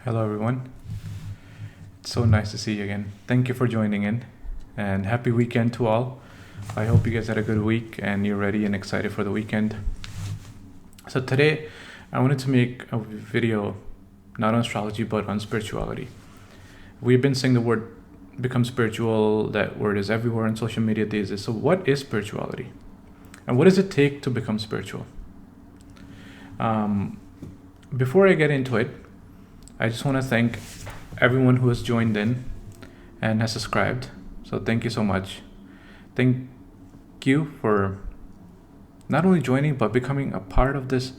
Hello, everyone. It's so nice to see you again. Thank you for joining in, and happy weekend to all. I hope you guys had a good week and you're ready and excited for the weekend. So today, I wanted to make a video not on astrology but on spirituality. We've been saying the word become spiritual. That word is everywhere on social media these days. So what is spirituality? And what does it take to become spiritual? Before I get into it, I just want to thank everyone who has joined in and has subscribed. So thank you so much. Thank you for not only joining but becoming a part of this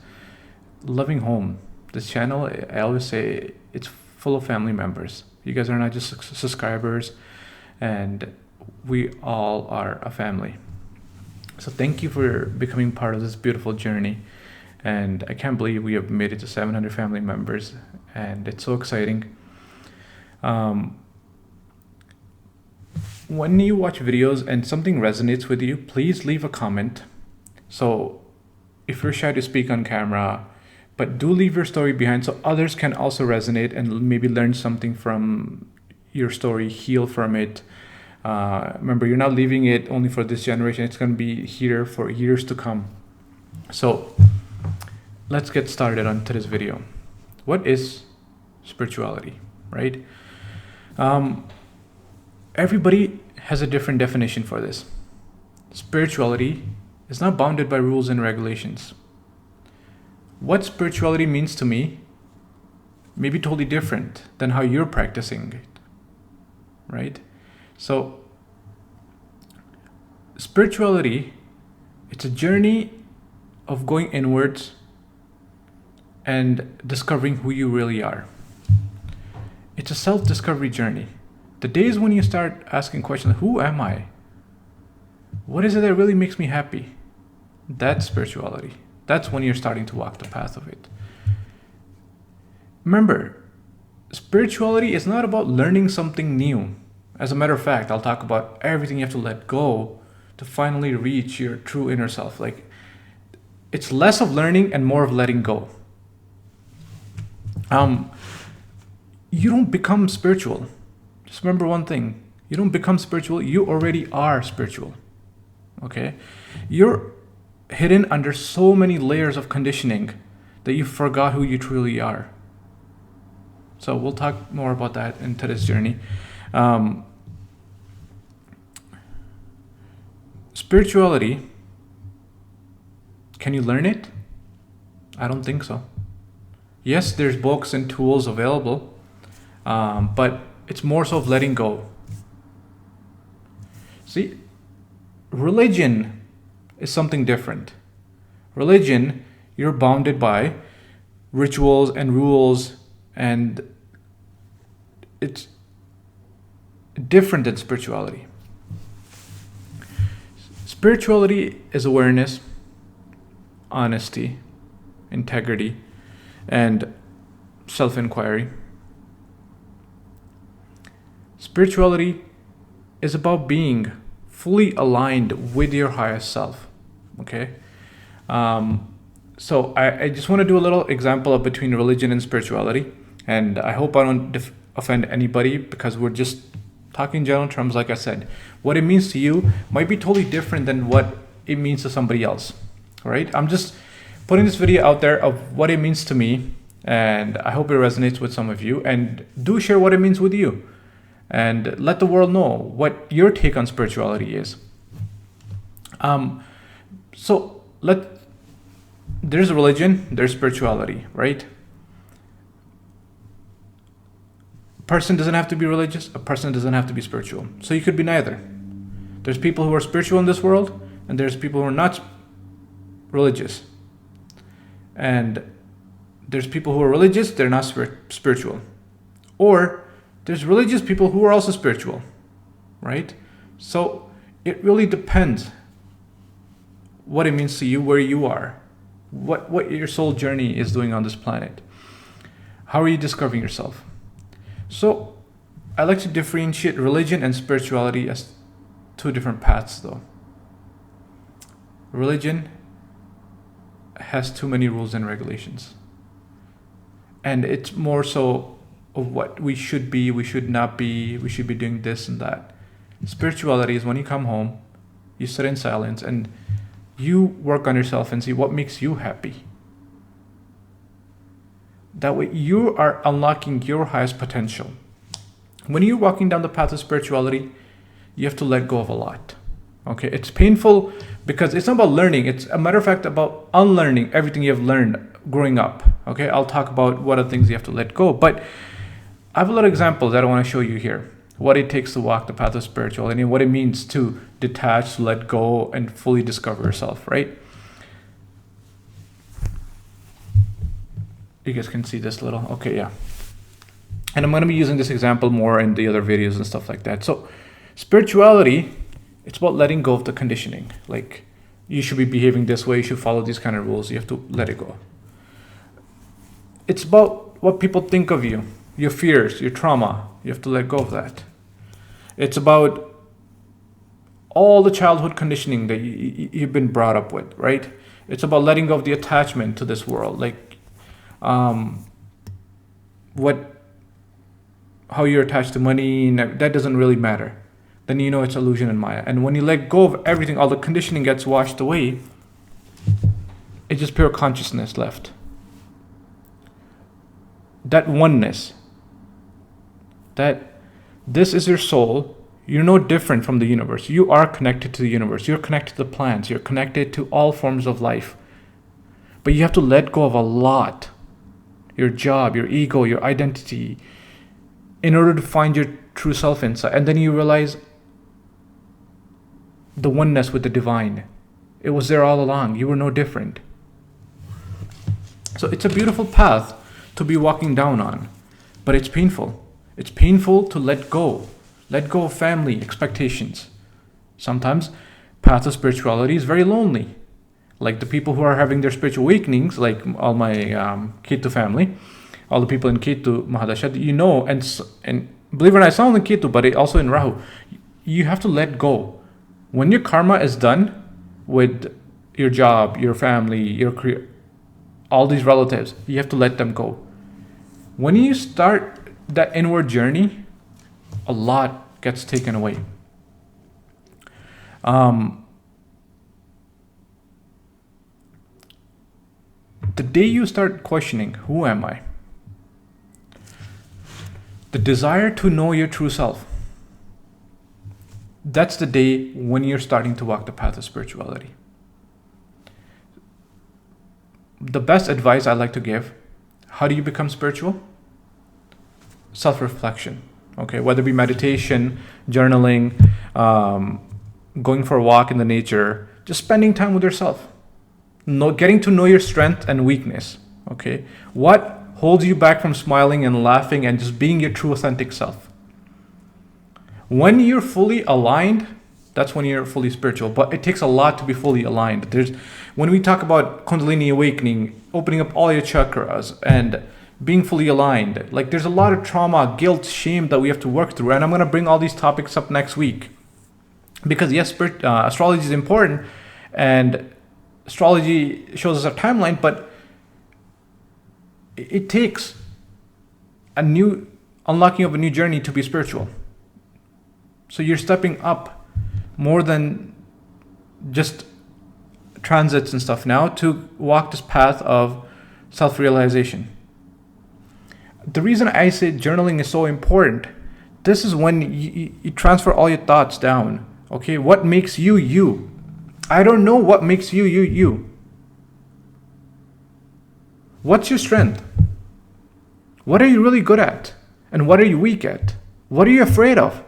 loving home. This channel, I always say, it's full of family members. You guys are not just subscribers, and we all are a family. So thank you for becoming part of this beautiful journey. And I can't believe we have made it to 700 family members, and it's so exciting. When you watch videos and something resonates with you, please leave a comment. So if you're shy to speak on camera, but do leave your story behind so others can also resonate and maybe learn something from your story, heal from it. Remember, you're not leaving it only for this generation. It's going to be here for years to come. So let's get started on today's video. What is spirituality, right? Everybody has a different definition for this. Spirituality is not bounded by rules and regulations. What spirituality means to me may be totally different than how you're practicing it, right? So spirituality, it's a journey of going inwards and discovering who you really are. It's a self-discovery journey. The days when you start asking questions, who am I? What is it that really makes me happy? That's spirituality. That's when you're starting to walk the path of it. Remember, spirituality is not about learning something new. As a matter of fact, I'll talk about everything you have to let go to finally reach your true inner self. Like, it's less of learning and more of letting go. You don't become spiritual. Just remember one thing. You don't become spiritual. You already are spiritual. Okay? You're hidden under so many layers of conditioning that you forgot who you truly are. So we'll talk more about that in today's journey. Spirituality, can you learn it? I don't think so. Yes, there's books and tools available, but it's more so of letting go. See, religion is something different. Religion, you're bounded by rituals and rules, and it's different than spirituality. Spirituality is awareness, honesty, integrity, and self-inquiry. Spirituality is about being fully aligned with your highest self. Okay? So I just want to do a little example of between religion and spirituality. And I hope I don't offend anybody, because we're just talking general terms. Like I said, what it means to you might be totally different than what it means to somebody else. All right? I'm just putting this video out there of what it means to me, and I hope it resonates with some of you. And do share what it means with you, and let the world know what your take on spirituality is. So there's religion, there's spirituality, right? A person doesn't have to be religious, a person doesn't have to be spiritual. So you could be neither. There's people who are spiritual in this world, and there's people who are not religious. And there's people who are religious, they're not spiritual. Or there's religious people who are also spiritual, right? So it really depends what it means to you, where you are, what your soul journey is doing on this planet. How are you discovering yourself? So I like to differentiate religion and spirituality as two different paths, though. Religion has too many rules and regulations. And it's more so of what we should be, we should not be, we should be doing this and that. Spirituality is when you come home, you sit in silence and you work on yourself and see what makes you happy. That way you are unlocking your highest potential. When you're walking down the path of spirituality, you have to let go of a lot. Okay, it's painful because it's not about learning. It's a matter of fact about unlearning everything you have learned growing up. Okay, I'll talk about what are things you have to let go. But I have a lot of examples that I want to show you here. What it takes to walk the path of spirituality and what it means to detach, let go, and fully discover yourself, right? You guys can see this little, okay, yeah. And I'm going to be using this example more in the other videos and stuff like that. So spirituality, it's about letting go of the conditioning. Like, you should be behaving this way, you should follow these kind of rules, you have to let it go. It's about what people think of you, your fears, your trauma, you have to let go of that. It's about all the childhood conditioning that you've been brought up with, right? It's about letting go of the attachment to this world, like how you're attached to money, that doesn't really matter. Then you know it's illusion and Maya. And when you let go of everything, all the conditioning gets washed away, it's just pure consciousness left. That oneness, that this is your soul. You're no different from the universe. You are connected to the universe. You're connected to the plants. You're connected to all forms of life. But you have to let go of a lot. Your job, your ego, your identity, in order to find your true self inside. And then you realize the oneness with the divine. It was there all along. You were no different. So it's a beautiful path to be walking down on, but it's painful. It's painful to let go of family expectations. Sometimes path of spirituality is very lonely. Like the people who are having their spiritual awakenings, like all my Ketu family, all the people in Ketu Mahadasha, you know, and believe it or not, it's not only Ketu, but also in Rahu, you have to let go. When your karma is done with your job, your family, your career, all these relatives, you have to let them go. When you start that inward journey, a lot gets taken away. The day you start questioning, who am I? The desire to know your true self, that's the day when you're starting to walk the path of spirituality. The best advice I like to give, how do you become spiritual? Self-reflection. Okay, whether it be meditation, journaling, going for a walk in the nature, just spending time with yourself. Getting to know your strength and weakness. Okay, what holds you back from smiling and laughing and just being your true authentic self? When you're fully aligned, that's when you're fully spiritual. But it takes a lot to be fully aligned. When we talk about Kundalini awakening, opening up all your chakras and being fully aligned, like there's a lot of trauma, guilt, shame that we have to work through. And I'm going to bring all these topics up next week. Because yes, astrology is important and astrology shows us a timeline, but it takes a new unlocking of a new journey to be spiritual. So you're stepping up more than just transits and stuff now to walk this path of self-realization. The reason I say journaling is so important, this is when you transfer all your thoughts down. Okay, what makes you you? I don't know what makes you you. What's your strength? What are you really good at? And what are you weak at? What are you afraid of?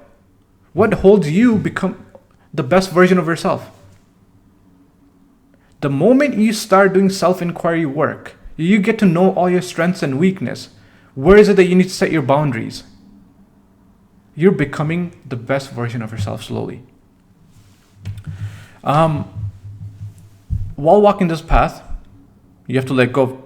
What holds you become the best version of yourself? The moment you start doing self-inquiry work, you get to know all your strengths and weakness. Where is it that you need to set your boundaries? You're becoming the best version of yourself slowly. While walking this path, you have to let go of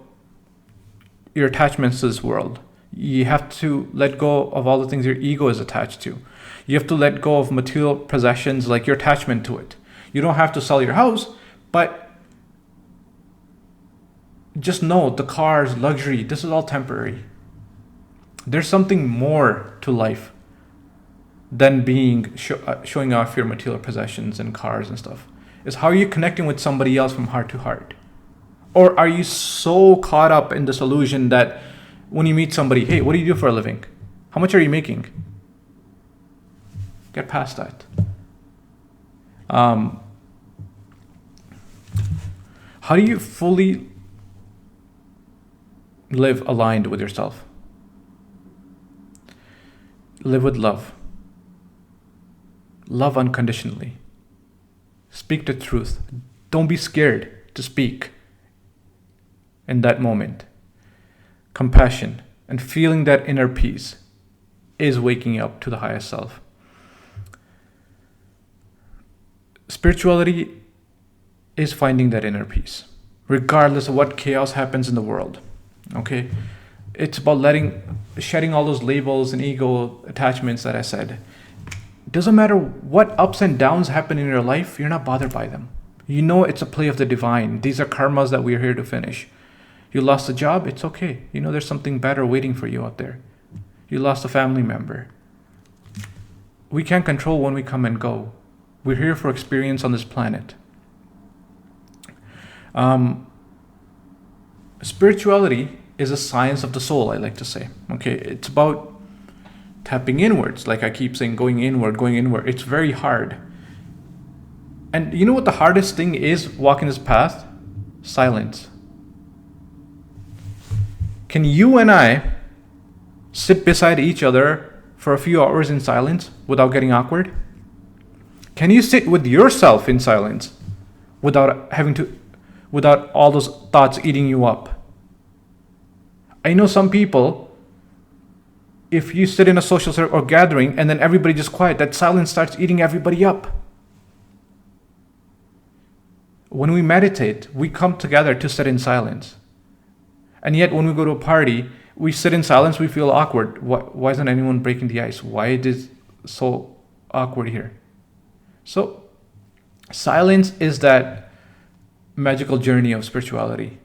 your attachments to this world. You have to let go of all the things your ego is attached to. You have to let go of material possessions, like your attachment to it. You don't have to sell your house, but just know the cars, luxury, this is all temporary. There's something more to life than showing off your material possessions and cars and stuff. Is how are you connecting with somebody else from heart to heart? Or are you so caught up in this illusion that when you meet somebody, hey, what do you do for a living? How much are you making? Get past that. How do you fully live aligned with yourself? Live with love. Love unconditionally. Speak the truth. Don't be scared to speak in that moment. Compassion and feeling that inner peace is waking up to the highest self. Spirituality is finding that inner peace, regardless of what chaos happens in the world. Okay? It's about shedding all those labels and ego attachments that I said. It doesn't matter what ups and downs happen in your life, you're not bothered by them. You know it's a play of the divine. These are karmas that we're here to finish. You lost a job, it's okay. You know there's something better waiting for you out there. You lost a family member. We can't control when we come and go. We're here for experience on this planet. Spirituality is a science of the soul, I like to say. Okay, it's about tapping inwards, like I keep saying, going inward. It's very hard. And you know what the hardest thing is walking this path? Silence. Can you and I sit beside each other for a few hours in silence without getting awkward? Can you sit with yourself in silence without all those thoughts eating you up? I know some people, if you sit in a social circle or gathering and then everybody just quiet, that silence starts eating everybody up. When we meditate, we come together to sit in silence. And yet when we go to a party, we sit in silence, we feel awkward. Why isn't anyone breaking the ice? Why is it so awkward here? So silence is that magical journey of spirituality.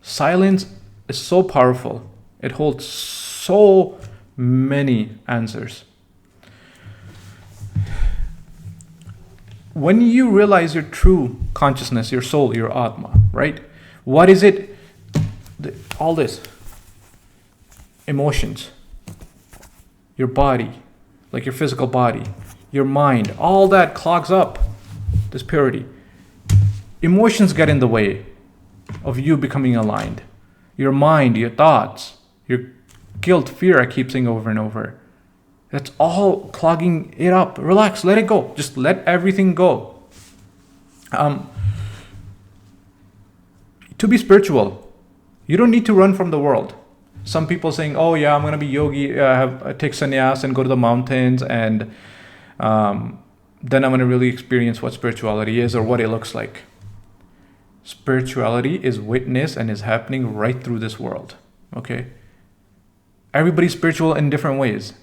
Silence is so powerful. It holds so many answers. When you realize your true consciousness, your soul, your Atma, right? What is it? All this. Emotions. Your body, like your physical body. Your mind, all that clogs up this purity. Emotions get in the way of you becoming aligned. Your mind, your thoughts, your guilt, fear, I keep saying over and over. That's all clogging it up. Relax, let it go. Just let everything go. To be spiritual, you don't need to run from the world. Some people saying, oh yeah, I'm going to be yogi, take sannyas and go to the mountains and then I'm going to really experience what spirituality is or what it looks like. Spirituality is witnessed and is happening right through this world. Okay? Everybody's spiritual in different ways.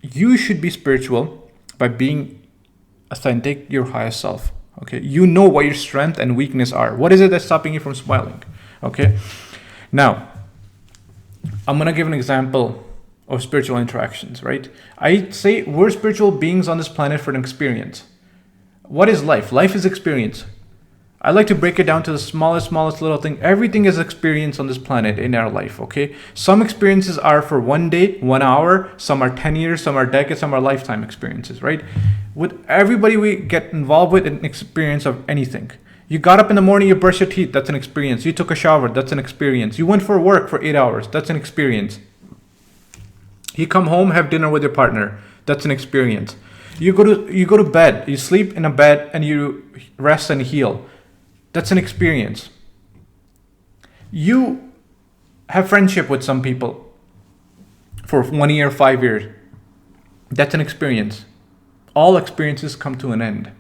You should be spiritual by being authentic, your highest self. Okay? You know what your strength and weakness are. What is it that's stopping you from smiling? Okay? Now, I'm going to give an example of spiritual interactions, right? I say we're spiritual beings on this planet for an experience. What is life? Life is experience. I like to break it down to the smallest little thing. Everything is experience on this planet in our life, okay? Some experiences are for 1 day, 1 hour, some are 10 years, some are decades, some are lifetime experiences, right? With everybody we get involved with an experience of anything. You got up in the morning, you brushed your teeth, that's an experience. You took a shower, that's an experience. You went for work for 8 hours, that's an experience. You come home, have dinner with your partner, that's an experience. You go to bed, you sleep in a bed and you rest and heal. That's an experience. You have friendship with some people for 1 year, 5 years. That's an experience. All experiences come to an end.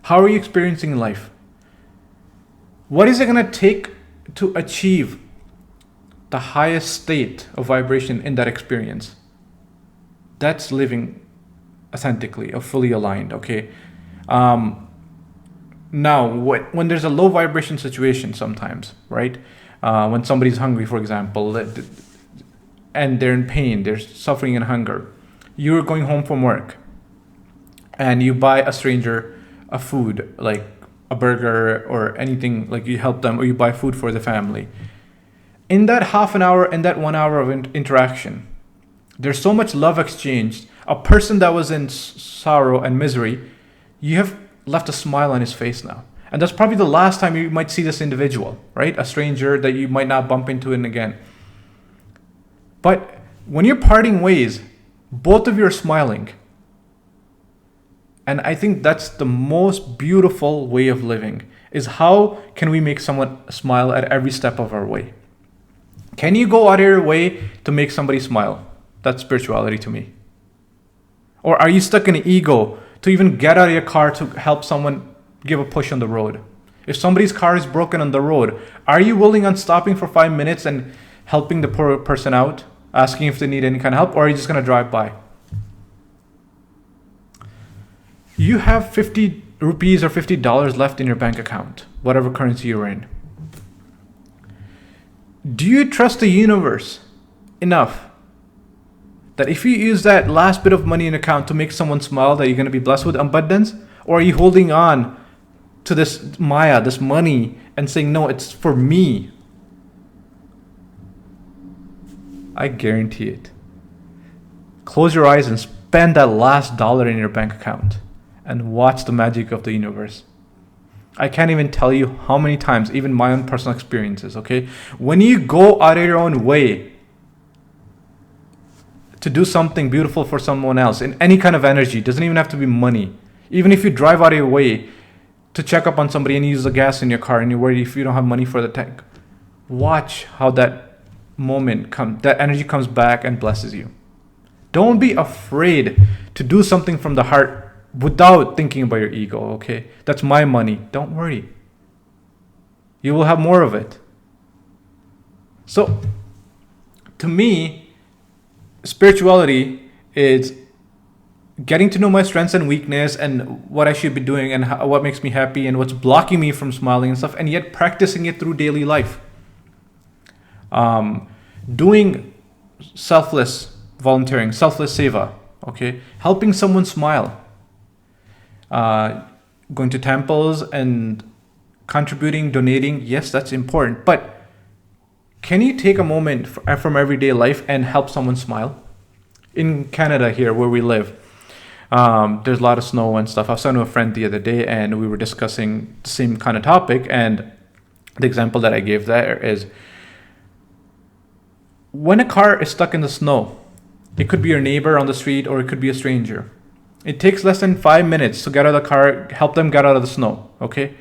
How are you experiencing life? What is it going to take to achieve the highest state of vibration in that experience? That's living authentically or fully aligned, okay? Now, when there's a low vibration situation sometimes, right? When somebody's hungry, for example, and they're in pain, they're suffering in hunger. You're going home from work and you buy a stranger a food, like a burger or anything, like you help them, or you buy food for the family. In that half an hour, in that 1 hour of interaction, there's so much love exchanged. A person that was in sorrow and misery, you have left a smile on his face now. And that's probably the last time you might see this individual, right? A stranger that you might not bump into again. But when you're parting ways, both of you are smiling. And I think that's the most beautiful way of living, is how can we make someone smile at every step of our way? Can you go out of your way to make somebody smile? That's spirituality to me. Or are you stuck in an ego to even get out of your car to help someone give a push on the road? If somebody's car is broken on the road, are you willing on stopping for 5 minutes and helping the poor person out, asking if they need any kind of help, or are you just going to drive by? You have 50 rupees or $50 left in your bank account, whatever currency you're in. Do you trust the universe enough that if you use that last bit of money in account to make someone smile, that you're going to be blessed with abundance? Or are you holding on to this Maya, this money, and saying, no, it's for me? I guarantee it. Close your eyes and spend that last dollar in your bank account and watch the magic of the universe. I can't even tell you how many times, even my own personal experiences, okay? When you go out of your own way to do something beautiful for someone else in any kind of energy, doesn't even have to be money. Even if you drive out of your way to check up on somebody and you use the gas in your car and you're worried if you don't have money for the tank, watch how that that energy comes back and blesses you. Don't be afraid to do something from the heart without thinking about your ego, okay? That's my money. Don't worry. You will have more of it. So, to me, spirituality is getting to know my strengths and weakness and what I should be doing and what makes me happy and what's blocking me from smiling and stuff, and yet practicing it through daily life. Doing selfless volunteering, selfless seva, okay? Helping someone smile. Going to temples and contributing, donating, yes, that's important. But can you take a moment from everyday life and help someone smile? In Canada here, where we live, there's a lot of snow and stuff. I was talking to a friend the other day and we were discussing the same kind of topic. And the example that I gave there is, when a car is stuck in the snow, it could be your neighbor on the street or it could be a stranger. It takes less than 5 minutes to get out of the car, help them get out of the snow, okay?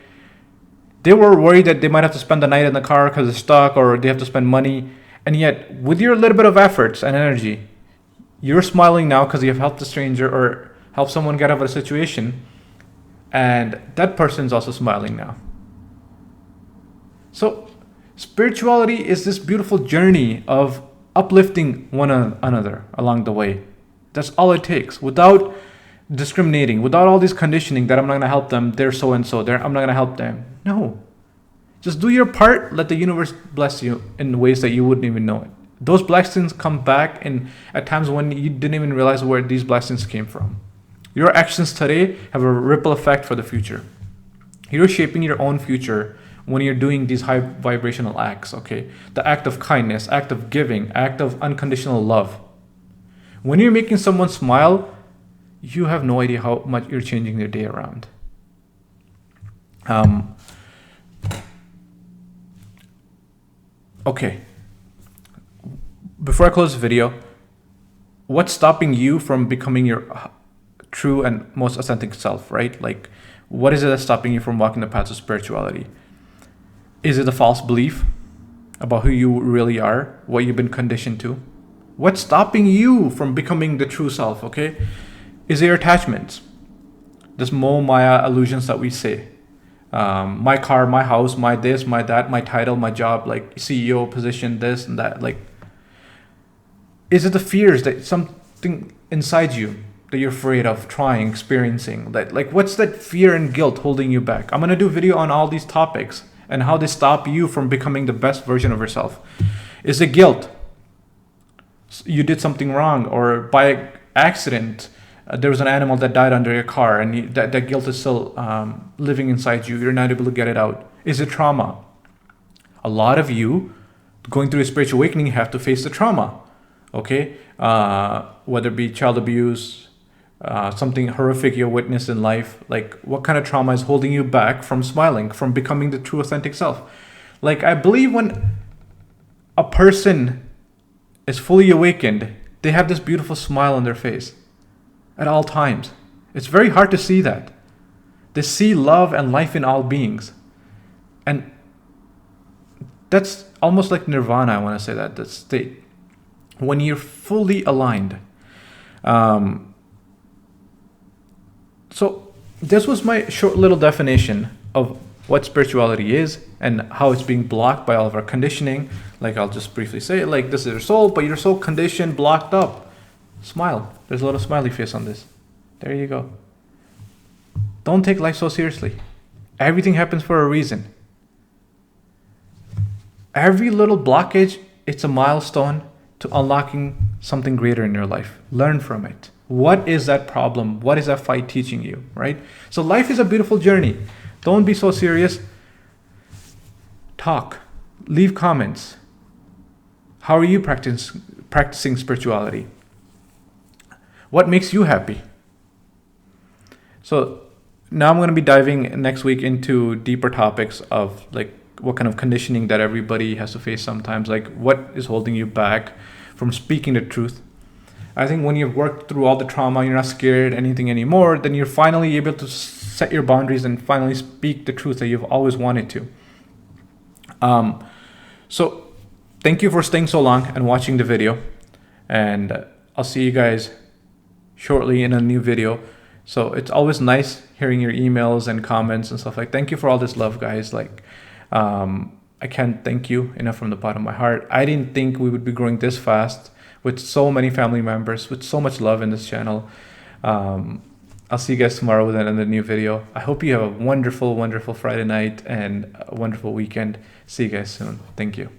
They were worried that they might have to spend the night in the car because they're stuck or they have to spend money. And yet, with your little bit of efforts and energy, you're smiling now because you have helped a stranger or helped someone get out of a situation. And that person's also smiling now. So, spirituality is this beautiful journey of uplifting one another along the way. That's all it takes. Without discriminating, without all this conditioning that I'm not going to help them, they're so and so, I'm not going to help them. No. Just do your part, let the universe bless you in ways that you wouldn't even know it. Those blessings come back at times when you didn't even realize where these blessings came from. Your actions today have a ripple effect for the future. You're shaping your own future when you're doing these high vibrational acts, okay? The act of kindness, act of giving, act of unconditional love. When you're making someone smile, you have no idea how much you're changing their day around. Okay. Before I close the video, what's stopping you from becoming your true and most authentic self, right? Like, what is it that's stopping you from walking the path of spirituality? Is it a false belief about who you really are, what you've been conditioned to? What's stopping you from becoming the true self, okay? Is it your attachments? This Maya illusions that we say. My car, my house, my this, my that, my title, my job, like CEO position, this and that. Like, is it the fears that something inside you that you're afraid of experiencing? That, like, what's that fear and guilt holding you back? I'm going to do a video on all these topics and how they stop you from becoming the best version of yourself. Is it guilt? You did something wrong, or by accident, there was an animal that died under your car, and that guilt is still living inside you. You're not able to get it out. Is it trauma? A lot of you going through a spiritual awakening have to face the trauma. Okay, whether it be child abuse, something horrific you witnessed in life. Like, what kind of trauma is holding you back from smiling, from becoming the true authentic self? Like, I believe when a person is fully awakened, they have this beautiful smile on their face at all times. It's very hard to see that. They see love and life in all beings. And that's almost like nirvana, I want to say that state. When you're fully aligned. So this was my short little definition of what spirituality is and how it's being blocked by all of our conditioning. Like, I'll just briefly say it, like, this is your soul, but you're so conditioned, blocked up. Smile. There's a little smiley face on this. There you go. Don't take life so seriously. Everything happens for a reason. Every little blockage, it's a milestone to unlocking something greater in your life. Learn from it. What is that problem? What is that fight teaching you, right? So life is a beautiful journey. Don't be so serious. Talk. Leave comments. How are you practicing spirituality? What makes you happy? So now I'm going to be diving next week into deeper topics of like what kind of conditioning that everybody has to face sometimes. Like, what is holding you back from speaking the truth? I think when you've worked through all the trauma, you're not scared anything anymore, then you're finally able to set your boundaries and finally speak the truth that you've always wanted to. So thank you for staying so long and watching the video. And I'll see you guys shortly in a new video. So it's always nice hearing your emails and comments and stuff. Like, thank you for all this love, guys. Like, I can't thank you enough from the bottom of my heart. I didn't think we would be growing this fast with so many family members, with so much love in this channel. I'll see you guys tomorrow with another new video. I hope you have a wonderful, wonderful Friday night and a wonderful weekend. See you guys soon. Thank you.